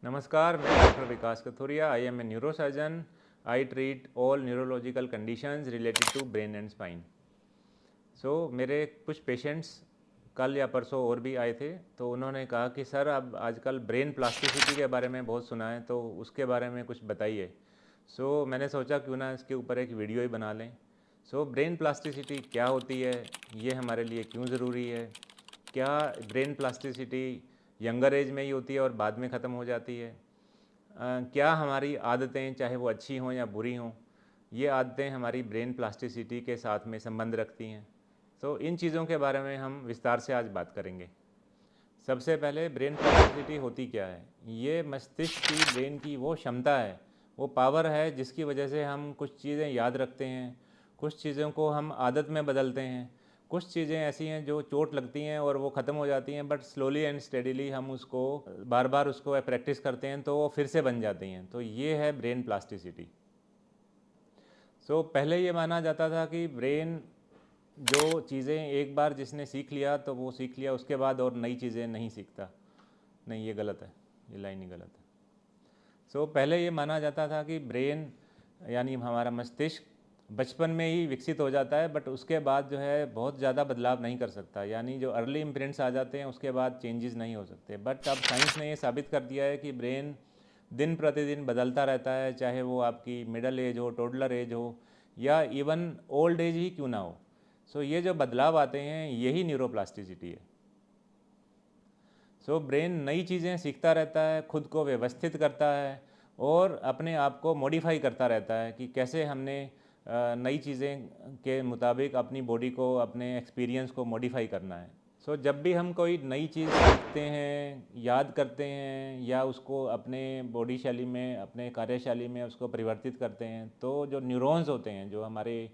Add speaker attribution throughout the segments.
Speaker 1: नमस्कार, मैं doctor Vikas Kathuria. I am a neurosurgeon. I treat all neurological conditions related to brain and spine. मेरे कुछ patients कल या परसों और भी आए थे, तो उन्होंने कहा कि सर अब आजकल ब्रेन प्लास्टिसिटी के बारे में बहुत सुना है, तो उसके बारे में कुछ बताइए। मैंने सोचा क्यों ना इसके ऊपर एक वीडियो ही बना लें। ब्रेन प्लास्टिसिटी क्या होती है, ये हमारे लिए क्यों ज़रूरी है, क्या ब्रेन प्लास्टिसिटी यंगर एज में ही होती है और बाद में ख़त्म हो जाती है, क्या हमारी आदतें चाहे वो अच्छी हों या बुरी हों, ये आदतें हमारी ब्रेन प्लास्टिसिटी के साथ में संबंध रखती हैं। इन चीज़ों के बारे में हम विस्तार से आज बात करेंगे। सबसे पहले ब्रेन प्लास्टिसिटी होती क्या है। ये मस्तिष्क की, ब्रेन की वो क्षमता है, वो पावर है जिसकी वजह से हम कुछ चीज़ें याद रखते हैं, कुछ चीज़ों को हम आदत में बदलते हैं, कुछ चीज़ें ऐसी हैं जो चोट लगती हैं और वो ख़त्म हो जाती हैं, बट स्लोली एंड स्टेडीली हम उसको बार बार उसको प्रैक्टिस करते हैं तो वो फिर से बन जाती हैं। तो ये है ब्रेन प्लास्टिसिटी। पहले ये माना जाता था कि ब्रेन जो चीज़ें एक बार जिसने सीख लिया तो वो सीख लिया, उसके बाद और नई चीज़ें नहीं सीखता। नहीं, ये गलत है, ये लाइन ही गलत है। पहले ये माना जाता था कि ब्रेन यानी हमारा मस्तिष्क बचपन में ही विकसित हो जाता है, बट उसके बाद जो है बहुत ज़्यादा बदलाव नहीं कर सकता, यानी जो अर्ली इम्प्रिंट्स आ जाते हैं उसके बाद चेंजेस नहीं हो सकते। बट अब साइंस ने ये साबित कर दिया है कि ब्रेन दिन प्रतिदिन बदलता रहता है, चाहे वो आपकी मिडल एज हो, टोडलर एज हो, या इवन ओल्ड एज ही क्यों ना हो। ये जो बदलाव आते हैं यही न्यूरोप्लास्टिसिटी है। ब्रेन नई चीज़ें सीखता रहता है, खुद को व्यवस्थित करता है और अपने आप को मॉडिफाई करता रहता है कि कैसे हमने नई चीज़ें के मुताबिक अपनी बॉडी को, अपने एक्सपीरियंस को मॉडिफाई करना है। जब भी हम कोई नई चीज़ सीखते हैं, याद करते हैं या उसको अपने बॉडी शैली में, अपने कार्यशैली में उसको परिवर्तित करते हैं, तो जो न्यूरॉन्स होते हैं, जो हमारे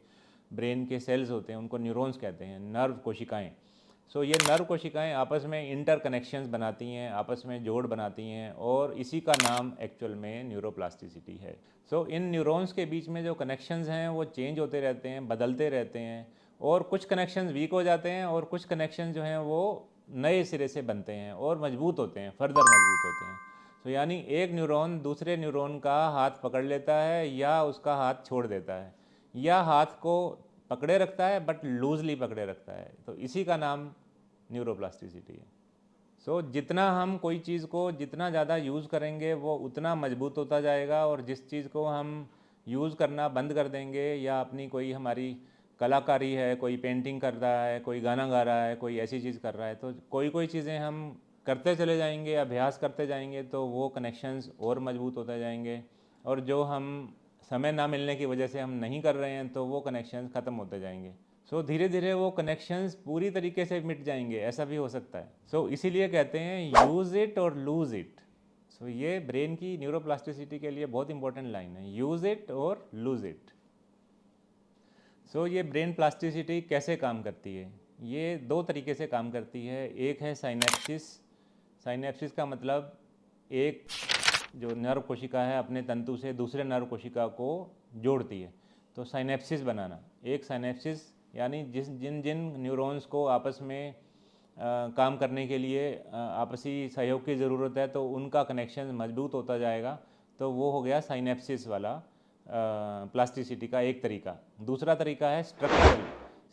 Speaker 1: ब्रेन के सेल्स होते हैं, उनको न्यूरॉन्स कहते हैं, नर्व कोशिकाएं। ये नर्व कोशिकाएं आपस में इंटर कनेक्शंस बनाती हैं, आपस में जोड़ बनाती हैं, और इसी का नाम एक्चुअल में न्यूरोप्लास्टिसिटी है। इन न्यूरॉन्स के बीच में जो कनेक्शंस हैं वो चेंज होते रहते हैं, बदलते रहते हैं, और कुछ कनेक्शंस वीक हो जाते हैं और कुछ कनेक्शन जो हैं वो नए सिरे से बनते हैं और मजबूत होते हैं, फर्दर मजबूत होते हैं। यानी एक न्यूरॉन दूसरे न्यूरॉन का हाथ पकड़ लेता है या उसका हाथ छोड़ देता है, या हाथ को पकड़े रखता है बट लूजली पकड़े रखता है, तो इसी का नाम न्यूरोप्लास्टिसिटी है। जितना हम कोई चीज़ को जितना ज़्यादा यूज़ करेंगे वो उतना मजबूत होता जाएगा, और जिस चीज़ को हम यूज़ करना बंद कर देंगे, या अपनी कोई हमारी कलाकारी है, कोई पेंटिंग कर रहा है, कोई गाना गा रहा है, कोई ऐसी चीज़ कर रहा है, तो कोई कोई चीज़ें हम करते चले जाएंगे, अभ्यास करते जाएंगे, तो वो कनेक्शंस और मजबूत होते जाएंगे, और जो हम समय ना मिलने की वजह से हम नहीं कर रहे हैं तो वो कनेक्शंस ख़त्म होते जाएंगे। धीरे धीरे वो कनेक्शंस पूरी तरीके से मिट जाएंगे, ऐसा भी हो सकता है। इसीलिए कहते हैं यूज़ इट और लूज़ इट। ये ब्रेन की न्यूरोप्लास्टिसिटी के लिए बहुत इंपॉर्टेंट लाइन है, यूज़ इट और लूज़ इट। ये ब्रेन प्लास्टिसिटी कैसे काम करती है, ये दो तरीके से काम करती है। एक है साइनेप्सिस। साइनेप्सिस का मतलब एक जो नर्व कोशिका है अपने तंतु से दूसरे नर्व कोशिका को जोड़ती है, तो साइनेप्सिस बनाना। एक साइनेप्सिस यानी जिन जिन न्यूरॉन्स को आपस में काम करने के लिए आपसी सहयोग की ज़रूरत है, तो उनका कनेक्शन मजबूत होता जाएगा, तो वो हो गया साइनेप्सिस वाला प्लास्टिसिटी का एक तरीका। दूसरा तरीका है स्ट्रक्चरल।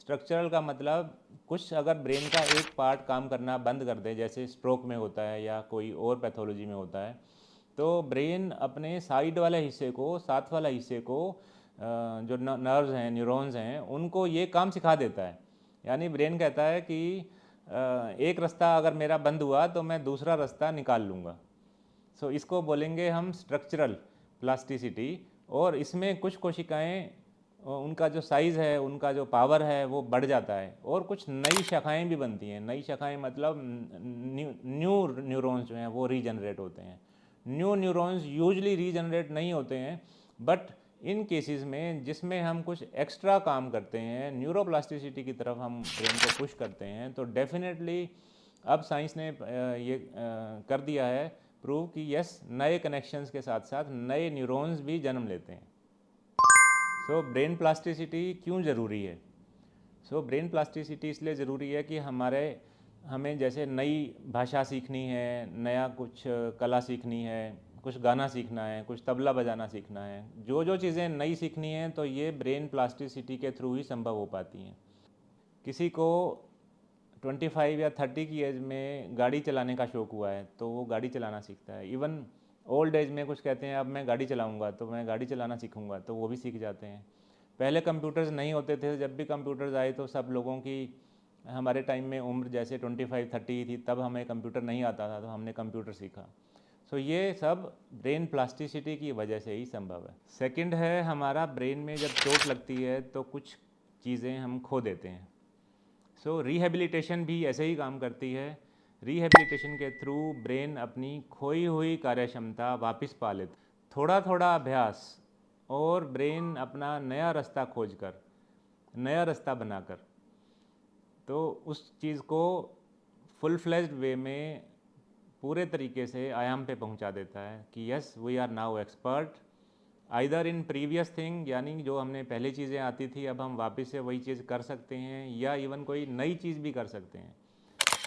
Speaker 1: स्ट्रक्चरल का मतलब कुछ अगर ब्रेन का एक पार्ट काम करना बंद कर दे, जैसे स्ट्रोक में होता है या कोई और पैथोलॉजी में होता है, तो ब्रेन अपने साइड वाले हिस्से को, साथ वाला हिस्से को, जो नर्व्स हैं, न्यूरॉन्स हैं, उनको ये काम सिखा देता है। यानी ब्रेन कहता है कि एक रास्ता अगर मेरा बंद हुआ तो मैं दूसरा रास्ता निकाल लूँगा। इसको बोलेंगे हम स्ट्रक्चरल प्लास्टिसिटी। और इसमें कुछ कोशिकाएं, उनका जो साइज़ है, उनका जो पावर है वो बढ़ जाता है, और कुछ नई शाखाएं भी बनती हैं। नई शाखाएं मतलब न्यू न्यूरॉन्स जो हैं वो रीजनरेट होते हैं। न्यू न्यूरॉन्स यूजली रीजनरेट नहीं होते हैं, बट इन केसेस में जिसमें हम कुछ एक्स्ट्रा काम करते हैं, न्यूरोप्लास्टिसिटी की तरफ हम ब्रेन को पुश करते हैं, तो डेफिनेटली अब साइंस ने ये कर दिया है प्रूव कि यस, नए कनेक्शंस के साथ साथ नए न्यूरॉन्स भी जन्म लेते हैं। ब्रेन प्लास्टिसिटी क्यों ज़रूरी है। ब्रेन प्लास्टिसिटी इसलिए ज़रूरी है कि हमारे हमें जैसे नई भाषा सीखनी है, नया कुछ कला सीखनी है, कुछ गाना सीखना है, कुछ तबला बजाना सीखना है, जो जो चीज़ें नई सीखनी हैं तो ये ब्रेन प्लास्टिसिटी के थ्रू ही संभव हो पाती हैं। किसी को 25 या 30 की एज में गाड़ी चलाने का शौक़ हुआ है तो वो गाड़ी चलाना सीखता है। इवन ओल्ड एज में कुछ कहते हैं अब मैं गाड़ी चलाऊंगा तो मैं गाड़ी चलाना सीखूंगा, तो वो भी सीख जाते हैं। पहले कंप्यूटर्स नहीं होते थे, जब भी कंप्यूटर्स आए तो सब लोगों की, हमारे टाइम में उम्र जैसे 25-30 थी, तब हमें कंप्यूटर नहीं आता था तो हमने कंप्यूटर सीखा। सो ये सब ब्रेन प्लास्टिसिटी की वजह से ही संभव है। सेकंड है, हमारा ब्रेन में जब चोट लगती है तो कुछ चीज़ें हम खो देते हैं। सो रिहेबिलिटेशन भी ऐसे ही काम करती है। रिहेबिलिटेशन के थ्रू ब्रेन अपनी खोई हुई कार्यक्षमता वापस पा लेता। थोड़ा थोड़ा अभ्यास और ब्रेन अपना नया रास्ता खोजकर, नया रास्ता बनाकर, तो उस चीज़ को फुल फ्लेज्ड वे में पूरे तरीके से आयाम पे पहुंचा देता है कि yes we are now expert either in previous thing, यानी जो हमने पहले चीज़ें आती थी अब हम वापस से वही चीज़ कर सकते हैं, या इवन कोई नई चीज़ भी कर सकते हैं।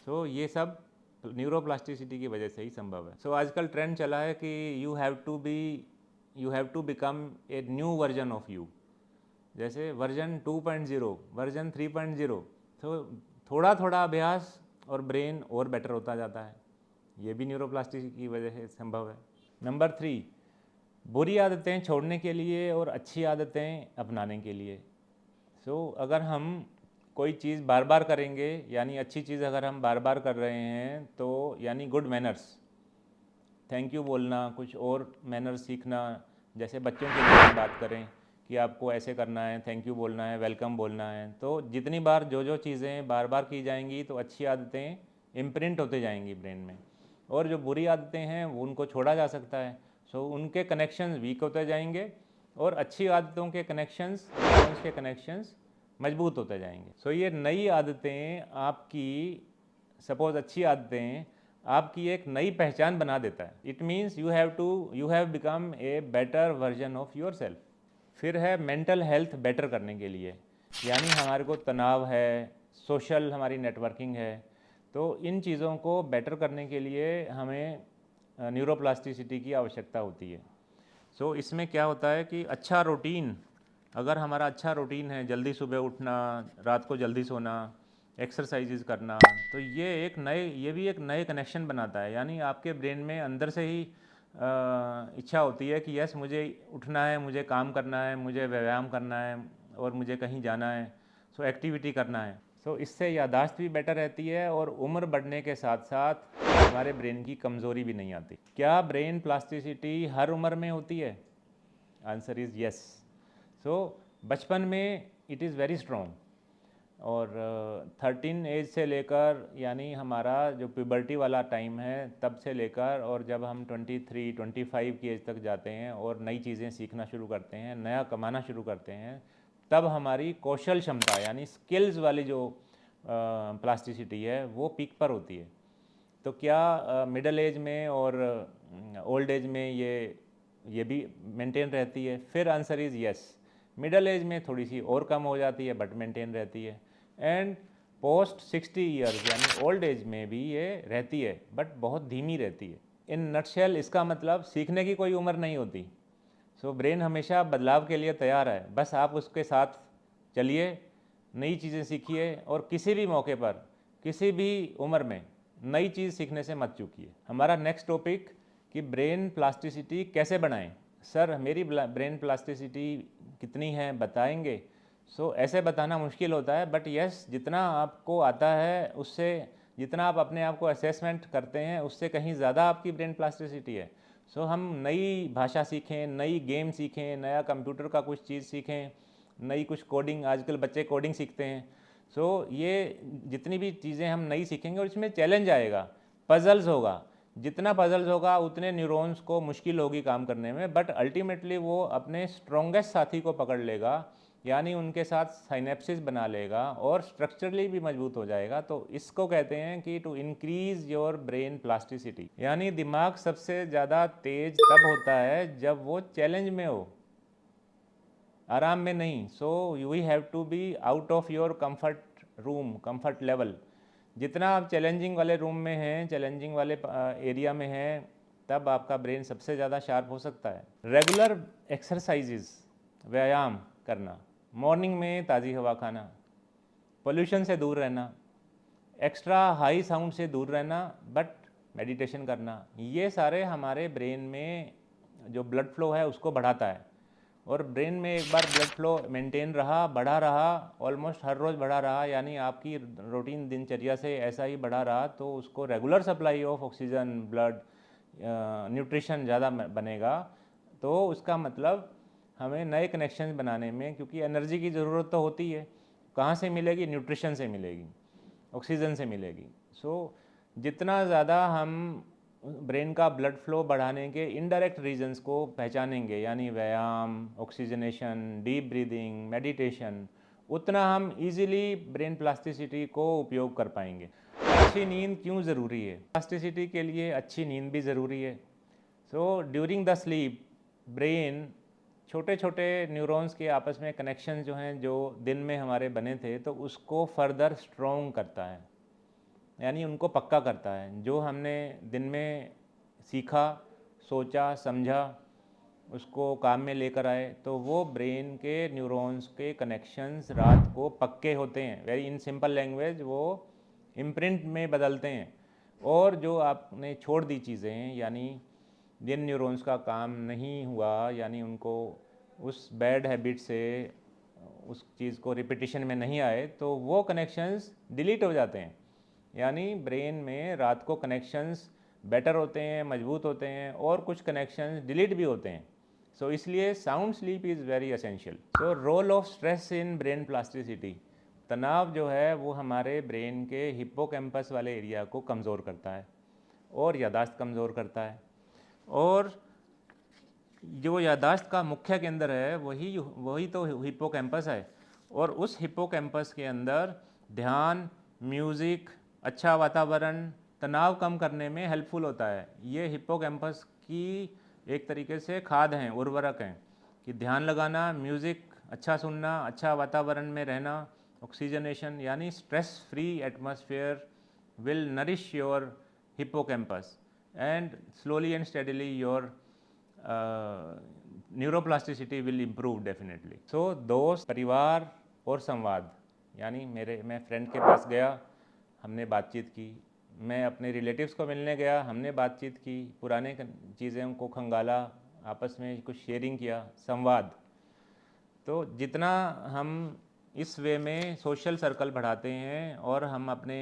Speaker 1: सो ये सब न्यूरोप्लास्टिसिटी की वजह से ही संभव है। सो आजकल ट्रेंड चला है कि you have to become a new version of you, जैसे वर्जन 2.0, वर्जन 3.0। तो थोड़ा थोड़ा अभ्यास और ब्रेन और बेटर होता जाता है। ये भी न्यूरोप्लास्टिसिटी की वजह से संभव है। नंबर 3, बुरी आदतें छोड़ने के लिए और अच्छी आदतें अपनाने के लिए। अगर हम कोई चीज़ बार बार करेंगे, यानी अच्छी चीज़ अगर हम बार बार कर रहे हैं तो यानी गुड मैनर्स, थैंक यू बोलना, कुछ और मैनर्स सीखना। जैसे बच्चों के लिए हम बात करें कि आपको ऐसे करना है, थैंक यू बोलना है, वेलकम बोलना है, तो जितनी बार जो जो चीज़ें बार बार की जाएंगी तो अच्छी आदतें इम्प्रिंट होते जाएंगी ब्रेन में, और जो बुरी आदतें हैं वो उनको छोड़ा जा सकता है। उनके कनेक्शंस वीक होते जाएंगे और अच्छी आदतों के कनेक्शंस, न्यूरॉन्स के कनेक्शंस मजबूत होते जाएंगे। ये नई आदतें आपकी, सपोज अच्छी आदतें आपकी एक नई पहचान बना देता है। It means you have become a better version of your self. फिर है मेंटल हेल्थ बेटर करने के लिए, यानी हमारे को तनाव है, सोशल हमारी नेटवर्किंग है, तो इन चीज़ों को बेटर करने के लिए हमें न्यूरोप्लास्टिसिटी की आवश्यकता होती है। इसमें क्या होता है कि अच्छा रूटीन, अगर हमारा अच्छा रूटीन है, जल्दी सुबह उठना, रात को जल्दी सोना, एक्सरसाइजेज करना, तो ये भी एक नए कनेक्शन बनाता है। यानी आपके ब्रेन में अंदर से ही इच्छा होती है कि यस मुझे उठना है, मुझे काम करना है, मुझे व्यायाम करना है और मुझे कहीं जाना है, एक्टिविटी करना है। इससे याददाश्त भी बेटर रहती है और उम्र बढ़ने के साथ साथ हमारे ब्रेन की कमज़ोरी भी नहीं आती। क्या ब्रेन प्लास्टिसिटी हर उम्र में होती है? Answer is yes. बचपन में इट इज़ वेरी स्ट्रॉन्ग, और 13 एज से लेकर, यानी हमारा जो प्यूबर्टी वाला टाइम है तब से लेकर, और जब हम 23-25 की एज तक जाते हैं और नई चीज़ें सीखना शुरू करते हैं, नया कमाना शुरू करते हैं, तब हमारी कौशल क्षमता यानी स्किल्स वाली जो प्लास्टिसिटी है वो पीक पर होती है। तो क्या मिडल एज में और ओल्ड एज में ये भी मेंटेन रहती है? फिर answer is yes. Middle age में थोड़ी सी और कम हो जाती है बट मेंटेन रहती है, एंड पोस्ट 60 ईयर्स यानी ओल्ड एज में भी ये रहती है बट बहुत धीमी रहती है। इन नटशेल इसका मतलब सीखने की कोई उम्र नहीं होती। ब्रेन हमेशा बदलाव के लिए तैयार है, बस आप उसके साथ चलिए, नई चीज़ें सीखिए, और किसी भी मौके पर, किसी भी उम्र में नई चीज़ सीखने से मत चूकिए। हमारा नेक्स्ट टॉपिक कि ब्रेन प्लास्टिसिटी कैसे बढ़ाएं। सर मेरी ब्रेन प्लास्टिसिटी कितनी है बताएंगे? ऐसे बताना मुश्किल होता है, बट यस जितना आपको आता है उससे, जितना आप अपने आप को असेसमेंट करते हैं उससे कहीं ज़्यादा आपकी ब्रेन प्लास्टिसिटी है। हम नई भाषा सीखें, नई गेम सीखें, नया कंप्यूटर का कुछ चीज़ सीखें, नई कुछ कोडिंग, आजकल बच्चे कोडिंग सीखते हैं। ये जितनी भी चीज़ें हम नई सीखेंगे और इसमें चैलेंज आएगा, पजल्स होगा, जितना पजल्स होगा उतने न्यूरॉन्स को मुश्किल होगी काम करने में, बट अल्टीमेटली वो अपने स्ट्रॉन्गेस्ट साथी को पकड़ लेगा, यानी उनके साथ साइनेप्सिस बना लेगा और स्ट्रक्चरली भी मजबूत हो जाएगा। तो इसको कहते हैं कि to increase your brain plasticity, यानी दिमाग सबसे ज़्यादा तेज तब होता है जब वो चैलेंज में हो, आराम में नहीं। You have to be out of your comfort room, comfort level. जितना आप चैलेंजिंग वाले रूम में हैं, चैलेंजिंग वाले एरिया में हैं, तब आपका ब्रेन सबसे ज़्यादा शार्प हो सकता है। रेगुलर एक्सरसाइजेस, व्यायाम करना, मॉर्निंग में ताज़ी हवा खाना, पोल्यूशन से दूर रहना, एक्स्ट्रा हाई साउंड से दूर रहना, बट मेडिटेशन करना, ये सारे हमारे ब्रेन में जो ब्लड फ्लो है उसको बढ़ाता है। और ब्रेन में एक बार ब्लड फ्लो मेंटेन रहा, बढ़ा रहा, ऑलमोस्ट हर रोज़ बढ़ा रहा, यानी आपकी रूटीन दिनचर्या से ऐसा ही बढ़ा रहा, तो उसको regular supply of oxygen, blood, nutrition ज़्यादा बनेगा। तो उसका मतलब हमें नए कनेक्शन बनाने में, क्योंकि एनर्जी की ज़रूरत तो होती है, कहाँ से मिलेगी? न्यूट्रिशन से मिलेगी, ऑक्सीजन से मिलेगी। सो जितना ज़्यादा हम ब्रेन का ब्लड फ्लो बढ़ाने के इनडायरेक्ट रीजंस को पहचानेंगे, यानी व्यायाम, ऑक्सीजनेशन, डीप ब्रीदिंग, मेडिटेशन, उतना हम इजीली ब्रेन प्लास्टिसिटी को उपयोग कर पाएंगे। अच्छी नींद क्यों ज़रूरी है? प्लास्टिसिटी के लिए अच्छी नींद भी ज़रूरी है। So during the sleep brain छोटे छोटे न्यूरॉन्स के आपस में कनेक्शन जो हैं, जो दिन में हमारे बने थे, तो उसको फर्दर स्ट्रॉन्ग करता है, यानी उनको पक्का करता है। जो हमने दिन में सीखा, सोचा, समझा, उसको काम में लेकर आए, तो वो ब्रेन के न्यूरॉन्स के कनेक्शंस रात को पक्के होते हैं। वेरी इन सिंपल लैंग्वेज, वो इम्प्रिंट में बदलते हैं। और जो आपने छोड़ दी चीज़ें, यानी जिन न्यूरॉन्स का काम नहीं हुआ, यानी उनको उस बैड हैबिट से उस चीज़ को रिपीटिशन में नहीं आए, तो वो कनेक्शंस डिलीट हो जाते हैं। यानी ब्रेन में रात को कनेक्शंस बेटर होते हैं, मजबूत होते हैं, और कुछ कनेक्शंस डिलीट भी होते हैं। सो इसलिए sound sleep is very essential. So role of stress in brain plasticity, तनाव जो है वो हमारे ब्रेन के हिप्पोकैम्पस वाले एरिया को कमज़ोर करता है और यादाश्त कमज़ोर करता है। और जो यादाश्त का मुख्य केंद्र है वही तो हिप्पोकैम्पस है। और उस हिप्पोकैम्पस के अंदर ध्यान, म्यूज़िक, अच्छा वातावरण तनाव कम करने में हेल्पफुल होता है। ये हिप्पोकैम्पस की एक तरीके से खाद हैं, उर्वरक हैं, कि ध्यान लगाना, म्यूज़िक अच्छा सुनना, अच्छा वातावरण में रहना, ऑक्सीजनेशन, यानी stress free atmosphere will nourish your hippocampus and slowly and steadily your neuroplasticity will improve definitely. So दोस्त, परिवार और संवाद, यानी मैं फ्रेंड के पास गया, हमने बातचीत की, मैं अपने रिलेटिव्स को मिलने गया, हमने बातचीत की, पुराने चीज़ों को खंगाला, आपस में कुछ शेयरिंग किया, संवाद। तो जितना हम इस वे में सोशल सर्कल बढ़ाते हैं और हम अपने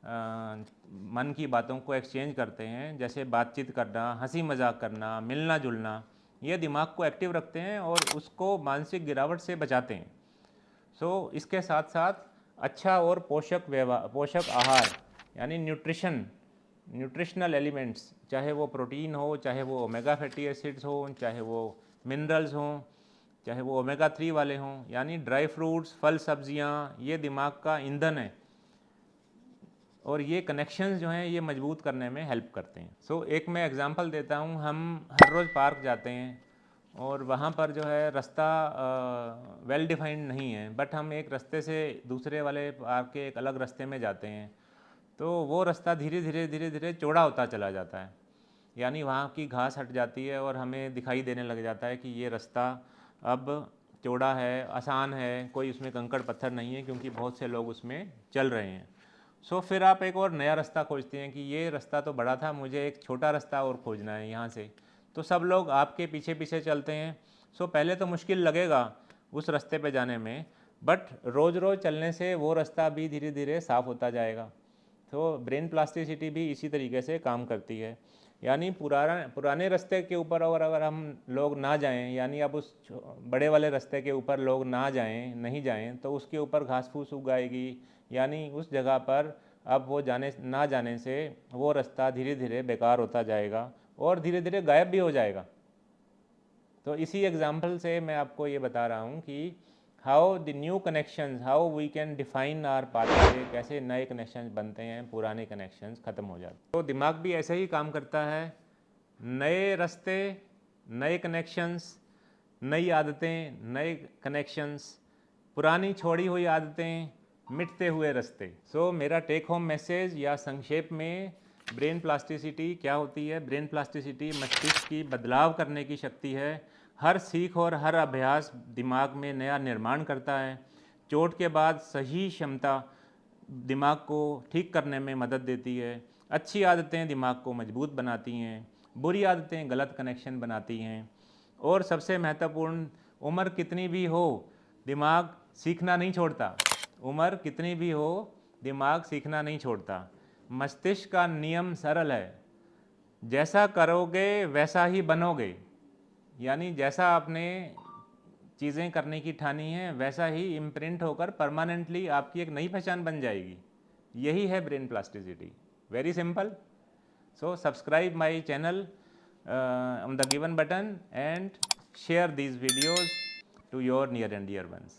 Speaker 1: मन की बातों को एक्सचेंज करते हैं, जैसे बातचीत करना, हंसी मजाक करना, मिलना जुलना, ये दिमाग को एक्टिव रखते हैं और उसको मानसिक गिरावट से बचाते हैं। सो इसके साथ साथ अच्छा और पोषक आहार, यानी न्यूट्रिशनल एलिमेंट्स, चाहे वो प्रोटीन हो, चाहे वो ओमेगा फैटी एसिड्स हो, चाहे वो मिनरल्स हों, चाहे वो ओमेगा 3 वाले हों, यानी ड्राई फ्रूट्स, फल, सब्जियां, ये दिमाग का ईंधन है और ये कनेक्शंस जो हैं ये मजबूत करने में हेल्प करते हैं। सो एक मैं एग्जांपल देता हूँ, हम हर रोज़ पार्क जाते हैं और वहाँ पर जो है रास्ता वेल डिफाइंड नहीं है, बट हम एक रास्ते से दूसरे वाले पार्क के एक अलग रास्ते में जाते हैं, तो वो रास्ता धीरे धीरे चौड़ा होता चला जाता है, यानी वहाँ की घास हट जाती है और हमें दिखाई देने लग जाता है कि ये रास्ता अब चौड़ा है, आसान है, कोई उसमें कंकड़ पत्थर नहीं है, क्योंकि बहुत से लोग उसमें चल रहे हैं। सो फिर आप एक और नया रास्ता खोजते हैं कि ये रास्ता तो बड़ा था, मुझे एक छोटा रास्ता और खोजना है यहाँ से। तो सब लोग आपके पीछे पीछे चलते हैं। सो पहले तो मुश्किल लगेगा उस रास्ते पे जाने में, बट रोज़ रोज़ चलने से वो रास्ता भी धीरे धीरे साफ़ होता जाएगा। तो ब्रेन प्लास्टिसिटी भी इसी तरीके से काम करती है, यानी पुराने रास्ते के ऊपर अगर हम लोग ना जाएं, यानी अब उस बड़े वाले रास्ते के ऊपर लोग नहीं जाएं, तो उसके ऊपर घास फूस उग आएगी, यानी उस जगह पर अब वो ना जाने से वो रास्ता धीरे धीरे बेकार होता जाएगा और धीरे धीरे गायब भी हो जाएगा। तो इसी एग्जाम्पल से मैं आपको ये बता रहा हूँ कि how the new connections, how we can define our pathway, कैसे नए कनेक्शंस बनते हैं, पुराने कनेक्शंस ख़त्म हो जाते हैं। तो दिमाग भी ऐसे ही काम करता है, नए रास्ते, नए कनेक्शंस, नई आदतें, नए कनेक्शंस, पुरानी छोड़ी हुई आदतें मिटते हुए रास्ते। सो मेरा टेक होम मैसेज या संक्षेप में, ब्रेन प्लास्टिसिटी क्या होती है? ब्रेन प्लास्टिसिटी मस्तिष्क की बदलाव करने की शक्ति है। हर सीख और हर अभ्यास दिमाग में नया निर्माण करता है। चोट के बाद सही क्षमता दिमाग को ठीक करने में मदद देती है। अच्छी आदतें दिमाग को मजबूत बनाती हैं, बुरी आदतें गलत कनेक्शन बनाती हैं। और सबसे महत्वपूर्ण, उम्र कितनी भी हो दिमाग सीखना नहीं छोड़ता। उम्र कितनी भी हो दिमाग सीखना नहीं छोड़ता। मस्तिष्क का नियम सरल है, जैसा करोगे वैसा ही बनोगे। यानी जैसा आपने चीज़ें करने की ठानी है वैसा ही इम्प्रिंट होकर परमानेंटली आपकी एक नई पहचान बन जाएगी। यही है brain plasticity. Very simple. So subscribe my channel on the given button and share these videos to your near and dear ones.